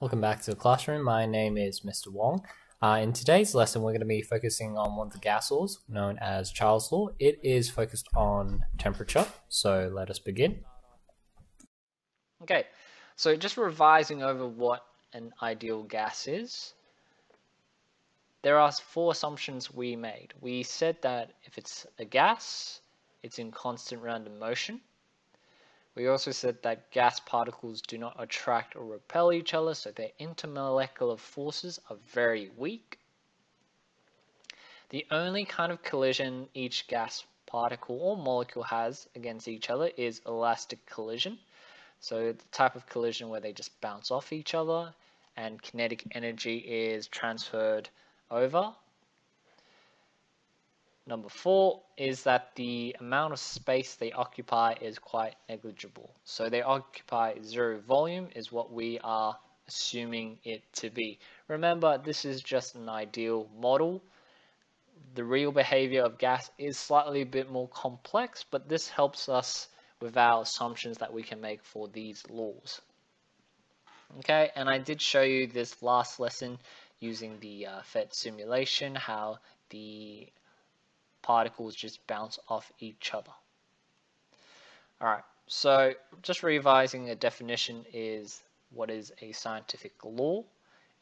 Welcome back to the classroom. My name is Mr. Wong. In today's lesson, we're going to be focusing on one of the gas laws known as Charles' law. It is focused on temperature, so let us begin. Okay, so just revising over what an ideal gas is, there are four assumptions we made. We said that if it's a gas, it's in constant random motion. We also said that gas particles do not attract or repel each other, so their intermolecular forces are very weak. The only kind of collision each gas particle or molecule has against each other is elastic collision. So the type of collision where they just bounce off each other and kinetic energy is transferred over. Number 4 is that the amount of space they occupy is quite negligible. So they occupy zero volume is what we are assuming it to be. Remember, this is just an ideal model. The real behavior of gas is slightly a bit more complex, but this helps us with our assumptions that we can make for these laws. Okay, and I did show you this last lesson using the PhET simulation, how the particles just bounce off each other. Alright, so just revising a definition is what is a scientific law.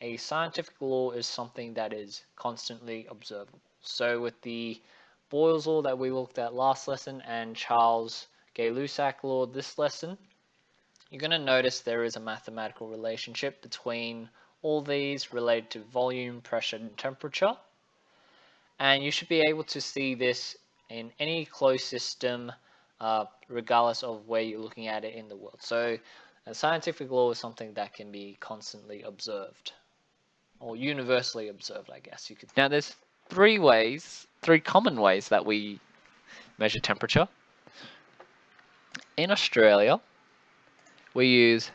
A scientific law is something that is constantly observable. So with the Boyle's law that we looked at last lesson and Charles Gay-Lussac law this lesson, you're going to notice there is a mathematical relationship between all these related to volume, pressure, and temperature. And you should be able to see this in any closed system, regardless of where you're looking at it in the world. So a scientific law is something that can be constantly observed, or universally observed, I guess you could. Now there's three common ways that we measure temperature. In Australia, we use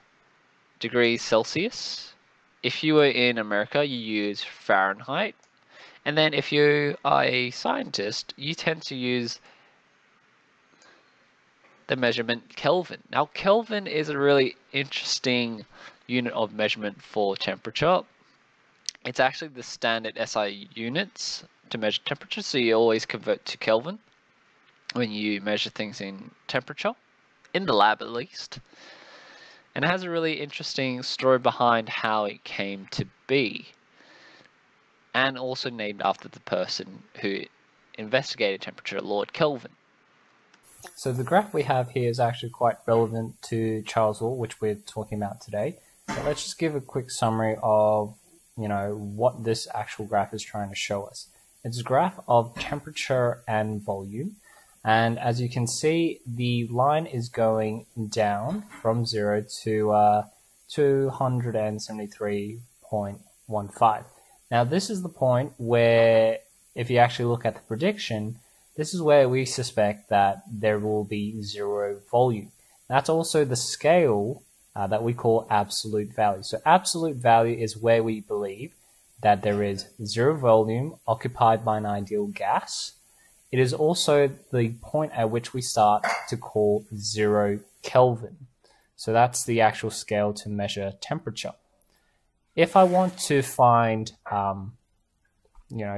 degrees Celsius. If you were in America, you use Fahrenheit. And then if you are a scientist, you tend to use the measurement Kelvin. Now, Kelvin is a really interesting unit of measurement for temperature. It's actually the standard SI units to measure temperature, so you always convert to Kelvin when you measure things in temperature, in the lab at least. And it has a really interesting story behind how it came to be, and also named after the person who investigated temperature, Lord Kelvin. So the graph we have here is actually quite relevant to Charles' law, which we're talking about today. But let's just give a quick summary of, what this actual graph is trying to show us. It's a graph of temperature and volume. And as you can see, the line is going down from 0 to 273.15. Now, this is the point where, if you actually look at the prediction, this is where we suspect that there will be zero volume. That's also the scale that we call absolute value. So absolute value is where we believe that there is zero volume occupied by an ideal gas. It is also the point at which we start to call 0 Kelvin. So that's the actual scale to measure temperature. If I want to find,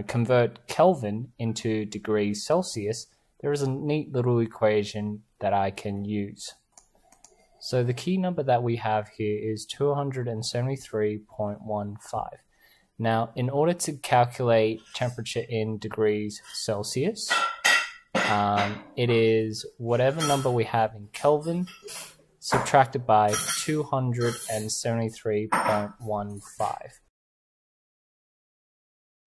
convert Kelvin into degrees Celsius, there is a neat little equation that I can use. So the key number that we have here is 273.15. Now, in order to calculate temperature in degrees Celsius, it is whatever number we have in Kelvin subtracted by 273.15.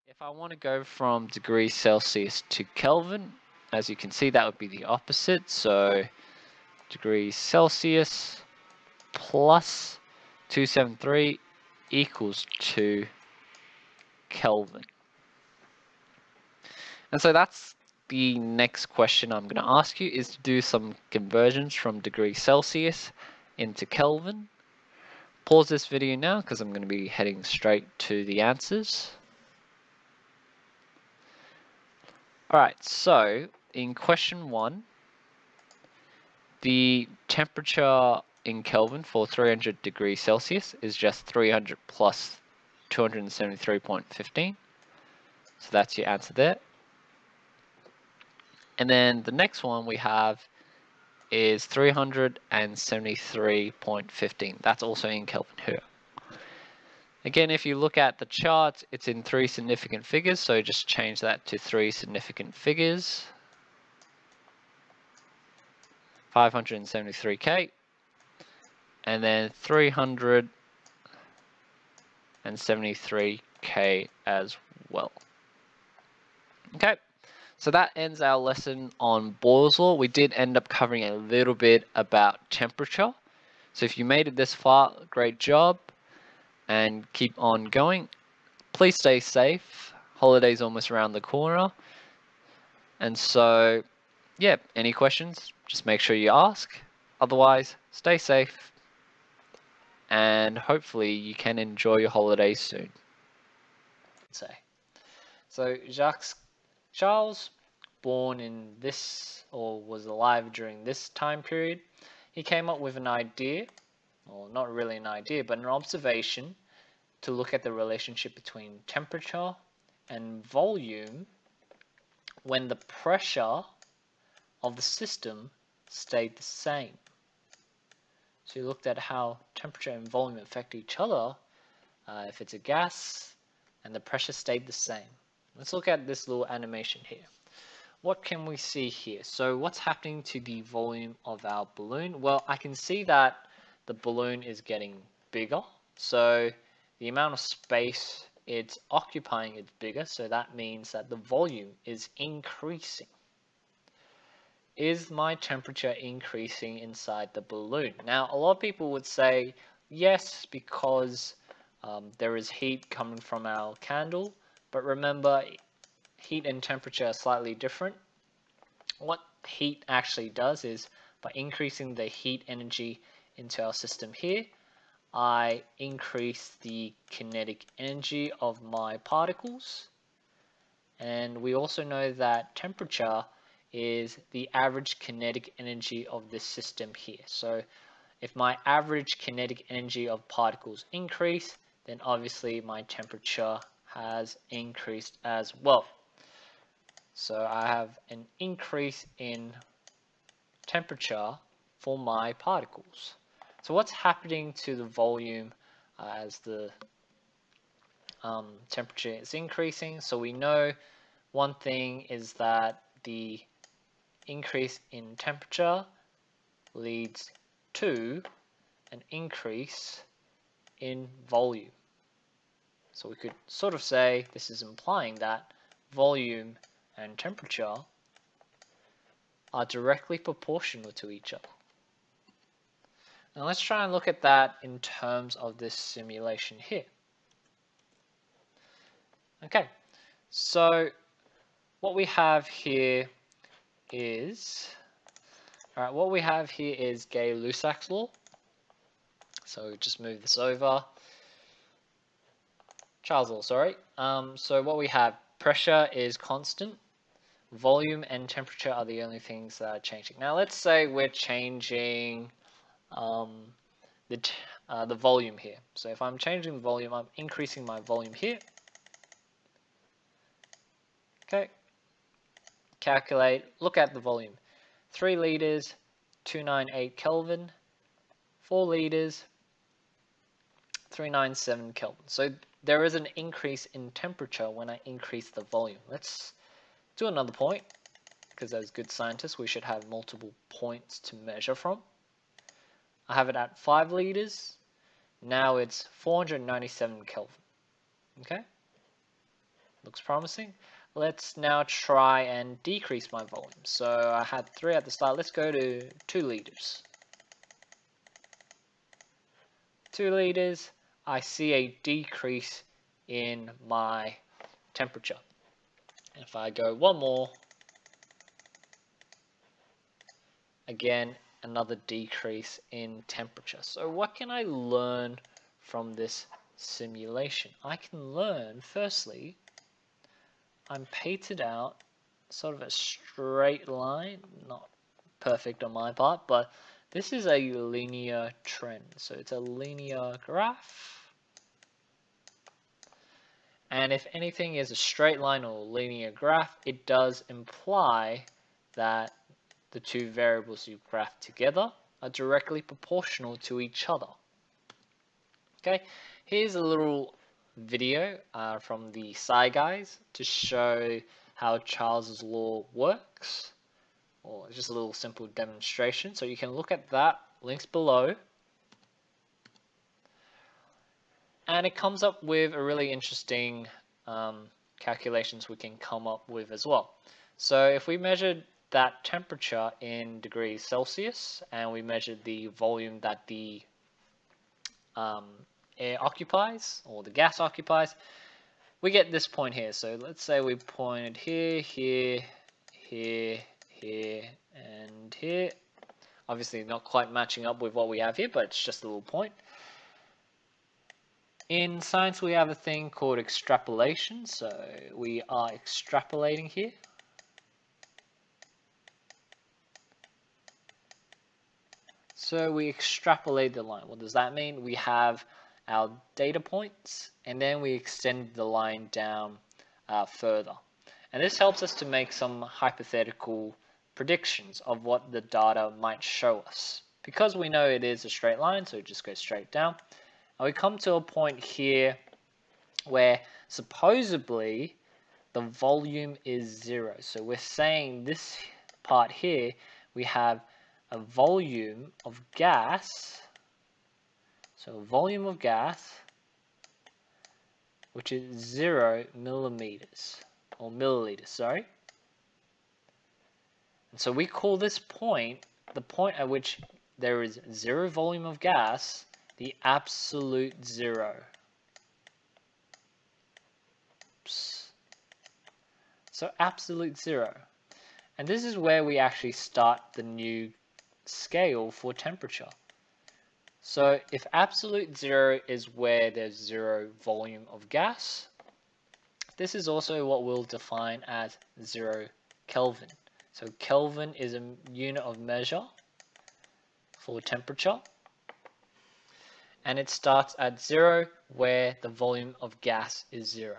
If I want to go from degrees Celsius to Kelvin, as you can see, that would be the opposite. So degrees Celsius plus 273 equals 2 Kelvin. And so that's the next question I'm going to ask you, is to do some conversions from degrees Celsius into Kelvin. Pause this video now because I'm going to be heading straight to the answers. Alright, so in question 1, the temperature in Kelvin for 300 degrees Celsius is just 300 plus 273.15. So that's your answer there. And then the next one we have is 373.15. That's also in Kelvin here. Again, if you look at the chart, it's in 3 significant figures, so just change that to 3 significant figures. 573K, and then 373K as well. Okay, so that ends our lesson on Boyle's law. We did end up covering a little bit about temperature. So if you made it this far, great job, and keep on going. Please stay safe. Holiday's almost around the corner. And so, yeah, any questions, just make sure you ask. Otherwise, stay safe, and hopefully you can enjoy your holidays soon. So Jacques Charles, born in this, or was alive during this time period, he came up with an idea, or not really an idea, but an observation to look at the relationship between temperature and volume when the pressure of the system stayed the same. So you looked at how temperature and volume affect each other if it's a gas and the pressure stayed the same. Let's look at this little animation here. What can we see here? So what's happening to the volume of our balloon? Well, I can see that the balloon is getting bigger. So the amount of space it's occupying is bigger. So that means that the volume is increasing. Is my temperature increasing inside the balloon? Now, a lot of people would say yes, because there is heat coming from our candle. But remember, heat and temperature are slightly different. What heat actually does is, by increasing the heat energy into our system here, I increase the kinetic energy of my particles. And we also know that temperature is the average kinetic energy of this system here. So if my average kinetic energy of particles increase, then obviously my temperature has increased as well. So I have an increase in temperature for my particles. So what's happening to the volume as the temperature is increasing? So we know one thing is that the increase in temperature leads to an increase in volume. So we could sort of say this is implying that volume and temperature are directly proportional to each other. Now let's try and look at that in terms of this simulation here. Okay, so what we have here is, Gay-Lussac's law. So just move this over. Charles' law, sorry. So what we have, pressure is constant. Volume and temperature are the only things that are changing. Now let's say we're changing the volume here. So if I'm changing the volume, I'm increasing my volume here. Okay. Calculate, look at the volume. 3 liters, 298 Kelvin. 4 liters, 397 Kelvin. So there is an increase in temperature when I increase the volume. Let's do another point, because as good scientists we should have multiple points to measure from. I have it at 5 liters. Now it's 497 Kelvin. Okay, looks promising. Let's now try and decrease my volume. So I had 3 at the start. Let's go to 2 liters. 2 liters, I see a decrease in my temperature. If I go one more, again, another decrease in temperature. So what can I learn from this simulation? I can learn, firstly, I'm painted out sort of a straight line, not perfect on my part, but This is a linear trend, so it's a linear graph. And if anything is a straight line or linear graph, it does imply that the two variables you graph together are directly proportional to each other. Okay, here's a little video from the Sci Guys to show how Charles's law works, or just a little simple demonstration. So you can look at that, links below. And it comes up with a really interesting calculations we can come up with as well. So if we measured that temperature in degrees Celsius and we measured the volume that the air occupies, or the gas occupies, we get this point here. So let's say we pointed here, here, here, here, and here. Obviously not quite matching up with what we have here, but it's just a little point. In science, we have a thing called extrapolation, so we are extrapolating here. So we extrapolate the line. What does that mean? We have our data points, and then we extend the line down further. And this helps us to make some hypothetical predictions of what the data might show us. Because we know it is a straight line, so it just goes straight down. And we come to a point here where supposedly the volume is 0. So we're saying this part here, we have a volume of gas, so a volume of gas, which is 0 millimeters, or milliliters, sorry. And so we call this point, the point at which there is 0 volume of gas, the absolute zero. Oops. So absolute zero. And this is where we actually start the new scale for temperature. So if absolute zero is where there's 0 volume of gas, this is also what we'll define as 0 Kelvin. So Kelvin is a unit of measure for temperature. And it starts at 0 where the volume of gas is 0.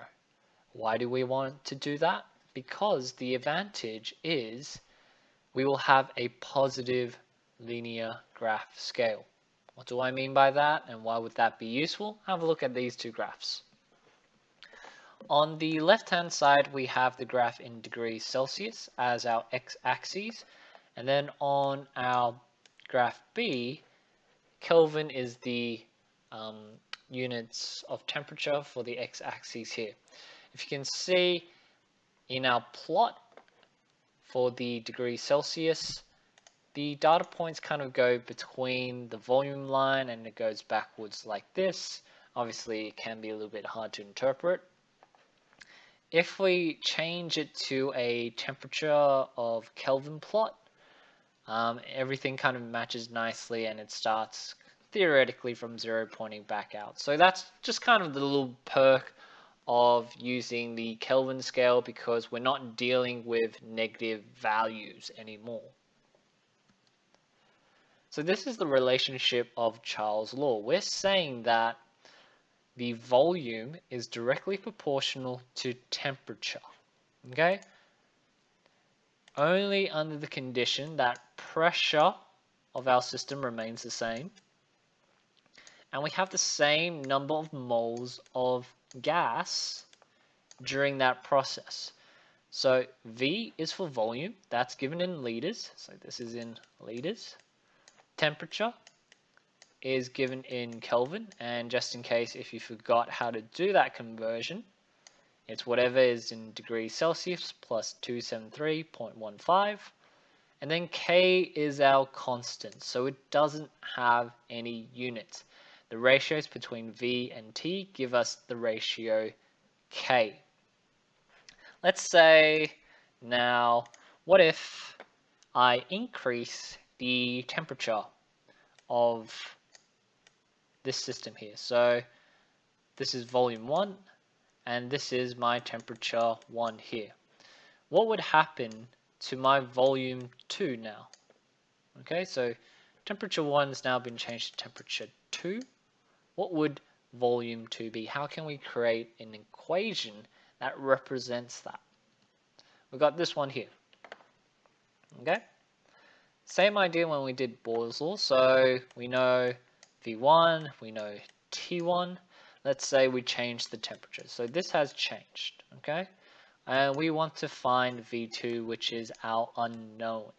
Why do we want to do that? Because the advantage is we will have a positive linear graph scale. What do I mean by that, and why would that be useful? Have a look at these two graphs. On the left-hand side, we have the graph in degrees Celsius as our x-axis, and then on our graph B, Kelvin is the units of temperature for the x-axis here. If you can see in our plot for the degrees Celsius, the data points kind of go between the volume line and it goes backwards like this. Obviously, it can be a little bit hard to interpret. If we change it to a temperature of Kelvin plot, everything kind of matches nicely and it starts theoretically from 0 pointing back out. So that's just kind of the little perk of using the Kelvin scale, because we're not dealing with negative values anymore. So this is the relationship of Charles' law. We're saying that the volume is directly proportional to temperature. Okay? Only under the condition that pressure of our system remains the same, and we have the same number of moles of gas during that process. So V is for volume, that's given in liters, so this is in liters. Temperature is given in Kelvin, and just in case if you forgot how to do that conversion, it's whatever is in degrees Celsius plus 273.15. And then K is our constant, so it doesn't have any units. The ratios between V and T give us the ratio K. Let's say now, what if I increase the temperature of this system here? So this is volume 1, and this is my temperature 1 here. What would happen to my volume 2 now? Okay, so temperature 1 has now been changed to temperature 2. What would volume 2 be? How can we create an equation that represents that? We've got this one here. Okay? Same idea when we did Boyle's law. So we know V1, we know T1. Let's say we change the temperature. So this has changed. Okay? And we want to find V2, which is our unknown.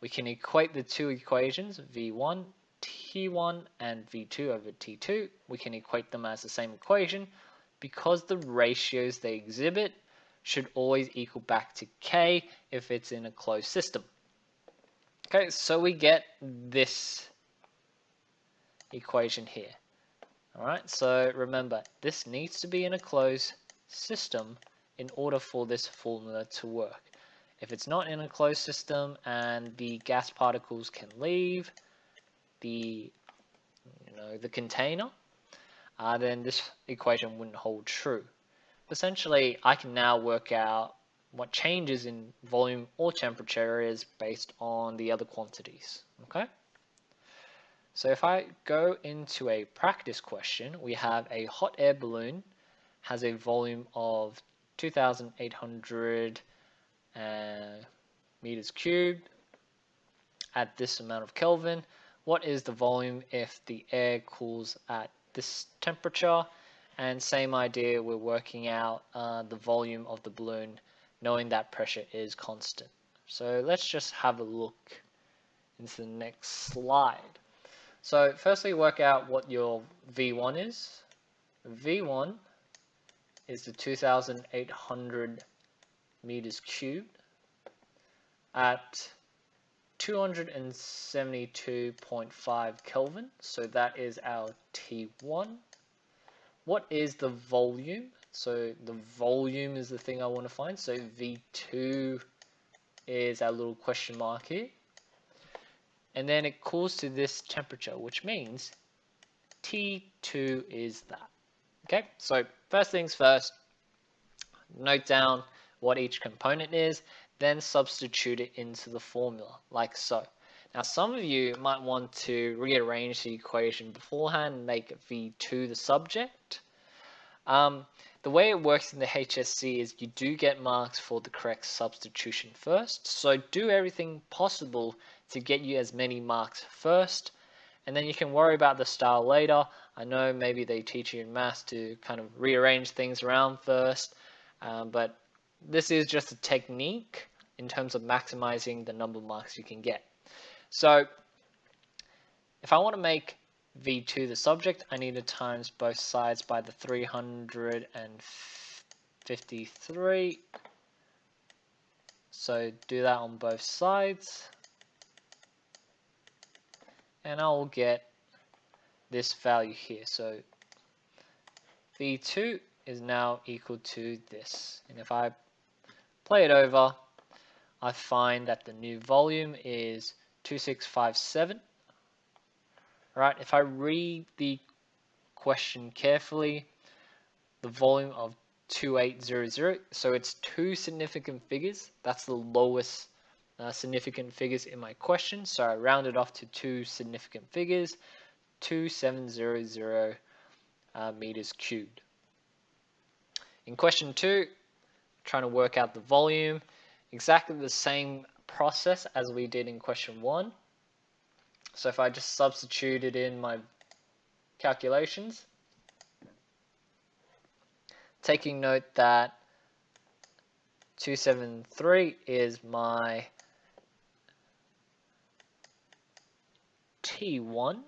We can equate the two equations, V1, T1, and V2 over T2. We can equate them as the same equation because the ratios they exhibit should always equal back to K if it's in a closed system. Okay, so we get this equation here. Alright, so remember, this needs to be in a closed system in order for this formula to work. If it's not in a closed system and the gas particles can leave the container, then this equation wouldn't hold true. Essentially, I can now work out what changes in volume or temperature is based on the other quantities. Okay? So if I go into a practice question, we have a hot air balloon has a volume of 2,800 meters cubed at this amount of Kelvin. What is the volume if the air cools at this temperature? And same idea, we're working out the volume of the balloon knowing that pressure is constant. So let's just have a look into the next slide. So firstly, work out what your V1 is. V1 is the 2,800 meters cubed at 272.5 Kelvin. So that is our T1. What is the volume? So the volume is the thing I want to find. So V2 is our little question mark here. And then it cools to this temperature, which means T2 is that. Okay, so first things first, note down what each component is, then substitute it into the formula, like so. Now, some of you might want to rearrange the equation beforehand and make V2 the subject. The way it works in the HSC is you do get marks for the correct substitution first. So do everything possible to get you as many marks first, and then you can worry about the style later. I know maybe they teach you in maths to kind of rearrange things around first, but this is just a technique in terms of maximizing the number of marks you can get. So if I want to make V2 the subject, I need to times both sides by the 353. So do that on both sides. And I will get this value here. So V2 is now equal to this. And if I play it over, I find that the new volume is 2657. Right, if I read the question carefully, the volume of 2800, so it's two significant figures. That's the lowest significant figures in my question. So I rounded off to two significant figures, 2700 meters cubed. In question 2, trying to work out the volume, exactly the same process as we did in question 1. So if I just substituted in my calculations, taking note that 273 is my T1.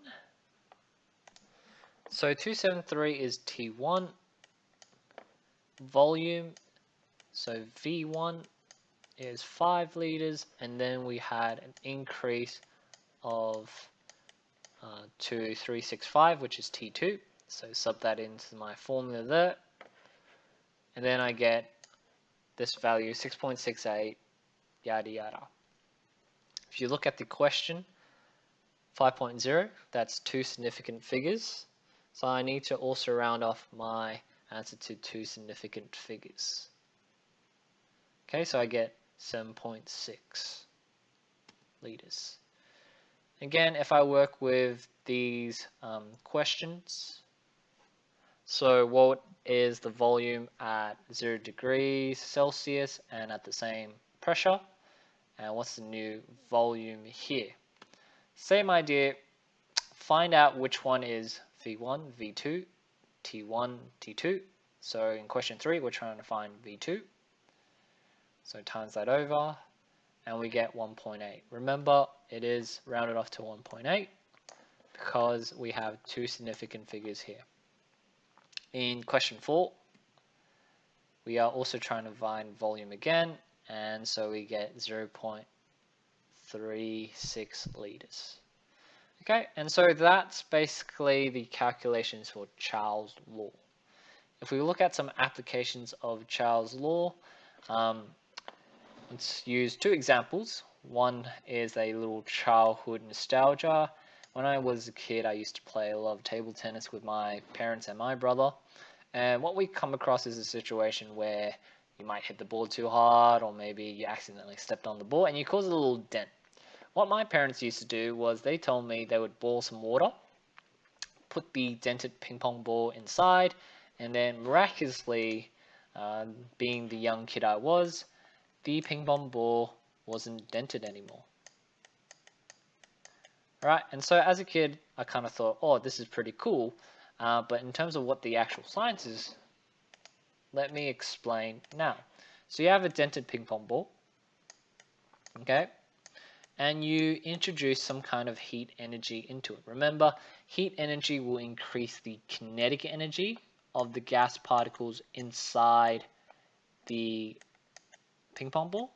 So 273 is T1. Volume, so V1 is 5 liters, and then we had an increase of to 365, which is T2. So sub that into my formula there, and then I get this value, 6.68, yada yada. If you look at the question 5.0, that's two significant figures. So I need to also round off my answer to two significant figures. Okay, so I get 7.6 liters. Again, if I work with these questions, so what is the volume at 0 degrees Celsius and at the same pressure? And what's the new volume here? Same idea, find out which one is V1, V2, T1, T2. So in question 3, we're trying to find V2. So times that over, and we get 1.8. Remember, it is rounded off to 1.8 because we have two significant figures here. In question 4, we are also trying to find volume again, and so we get 0.36 liters. Okay, and so that's basically the calculations for Charles' law. If we look at some applications of Charles' law, let's use two examples. One is a little childhood nostalgia. When I was a kid, I used to play a lot of table tennis with my parents and my brother. And what we come across is a situation where you might hit the ball too hard, or maybe you accidentally stepped on the ball and you cause a little dent. What my parents used to do was they told me they would boil some water, put the dented ping pong ball inside, and then miraculously, being the young kid I was, the ping pong ball wasn't dented anymore. Alright, and so as a kid, I kind of thought, oh, this is pretty cool, but in terms of what the actual science is, let me explain now. So you have a dented ping pong ball, okay, and you introduce some kind of heat energy into it. Remember, heat energy will increase the kinetic energy of the gas particles inside the ping pong ball.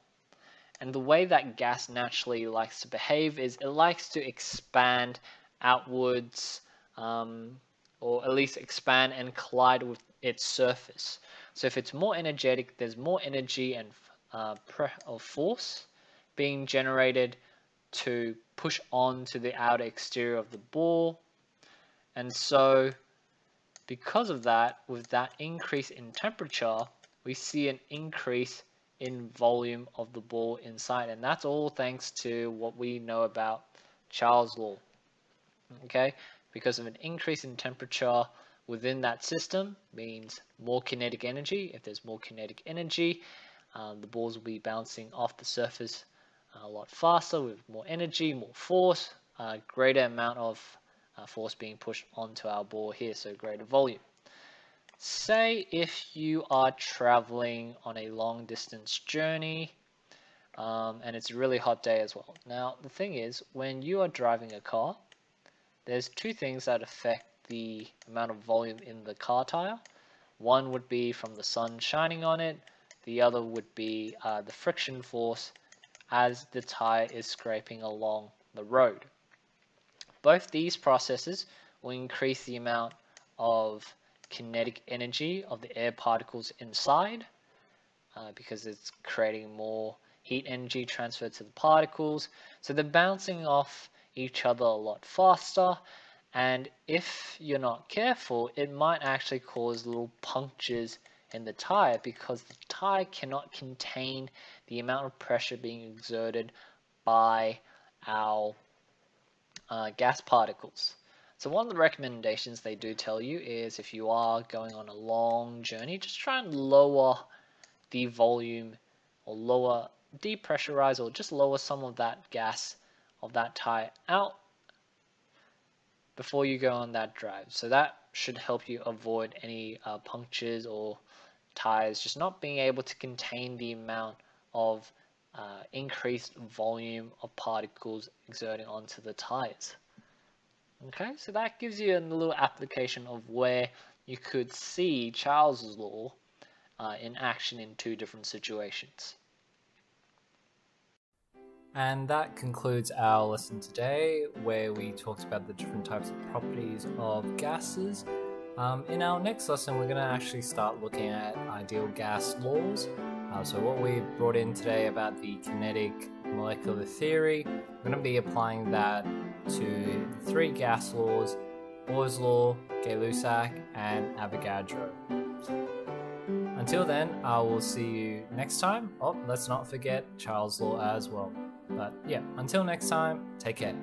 And the way that gas naturally likes to behave is it likes to expand outwards, or at least expand and collide with its surface. So if it's more energetic, there's more energy and force being generated to push on to the outer exterior of the ball. And so because of that, with that increase in temperature, we see an increase in volume of the ball inside, and that's all thanks to what we know about Charles' law. Okay, because of an increase in temperature within that system means more kinetic energy. If there's more kinetic energy, the balls will be bouncing off the surface a lot faster with more energy, more force, greater amount of force being pushed onto our ball here, so greater volume. Say if you are traveling on a long distance journey, and it's a really hot day as well. Now the thing is, when you are driving a car, there's two things that affect the amount of volume in the car tire. One would be from the sun shining on it, the other would be the friction force as the tire is scraping along the road. Both these processes will increase the amount of kinetic energy of the air particles inside, because it's creating more heat energy transferred to the particles. So they're bouncing off each other a lot faster, and if you're not careful, it might actually cause little punctures in the tire because the tire cannot contain the amount of pressure being exerted by our gas particles. So one of the recommendations they do tell you is if you are going on a long journey, just try and lower the volume, or depressurize, or just lower some of that gas of that tire out before you go on that drive. So that should help you avoid any punctures or tires just not being able to contain the amount of increased volume of particles exerting onto the tires. Okay, so that gives you a little application of where you could see Charles' law in action in two different situations. And that concludes our lesson today, where we talked about the different types of properties of gases. In our next lesson, we're going to actually start looking at ideal gas laws. So what we brought in today about the kinetic molecular theory, we're going to be applying that to the three gas laws: Bohr's law, Gay-Lussac, and Avogadro. Until then, I will see you next time. Oh, let's not forget Charles' law as well. But yeah, until next time, take care.